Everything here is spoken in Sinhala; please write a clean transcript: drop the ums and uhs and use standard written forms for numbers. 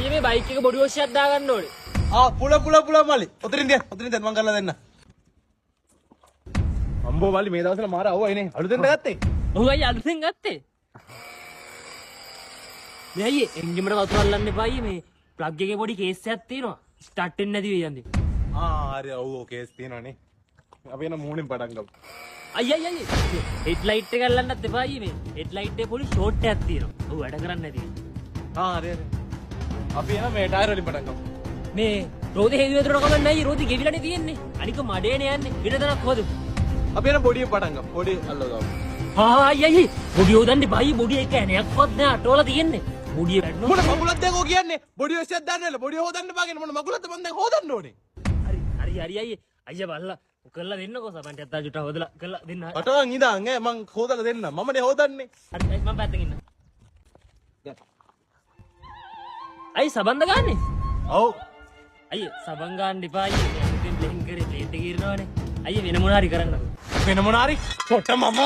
අයියේ මේ බයික් එක බොඩි වොෂ් එකක් දාගන්න ඕනේ. පුල මලි. ඔතනින් දෙන්න මං කරලා දෙන්න. අම්බෝ මලි මේ දවස්වල මාර අවුවයිනේ. අලුතෙන්ද ගත්තේ? ඔව් අයියේ අලුතෙන් ගත්තේ. මේ අයියේ එන්ජිමට වතුර අල්ලන්න එපා අයියේ මේ ප්ලග් එකේ පොඩි කේස් එකක් තියෙනවා. ස්ටාර්ට් වෙන්නේ නැති වෙයි යන්නේ. හරි ඔව් කේස් තියෙනවනේ. අපි එන මූණෙන් පටන් ගමු. අයියේ හෙඩ් ලයිට් එක අල්ලන්නත් එපා අයියේ මේ හෙඩ් ලයිට් එකේ පොඩි ෂෝට් එකක් තියෙනවා. ඔව් වැඩ කරන්නේ නැති. හරි. අපි එන මේ ටයර් වලින් පටන් ගමු. මේ රෝදේ හේතු වතුර කමන්නේ නැහැ රෝදේ ගෙවිලානේ තියෙන්නේ. අනික මඩේනේ යන්නේ. ඊට තරක් හොදමු. අපි එන බොඩියෙන් පටන් ගමු. බොඩි අල්ලගමු. අයියේ බොඩි හොදන්නේ බයි බොඩි එක ඇණයක්වත් නෑ අටවලා තියෙන්නේ. බොඩිය වැඩනොත් මොන මගුලක්ද ඒකෝ කියන්නේ? බොඩි වශයක් දාන්නල බොඩි හොදන්න බාගෙන මොන මගුලක්ද මන් දැන් හොදන්න ඕනේ. හරි අයියේ බල්ලා කරලා දෙන්නකෝ සමන්ට අත්තා ජුට හොදලා කරලා දෙන්න. අටවන් ඉඳන් ඈ මං හොදලා දෙන්න. මමනේ හොදන්නේ. හරි මම පැත්තකින් ඉන්න. අයි සබන්ද ගන්නෙ? ඔව්. අයියේ සබන් ගන්න එපා අයියේ. මෙතෙන් බ්ලෙන් කරේ ප්ලේට් එක ඉරනවනේ. අයියේ වෙන මොනාරි කරන්න. වෙන මොනාරි? පොට මම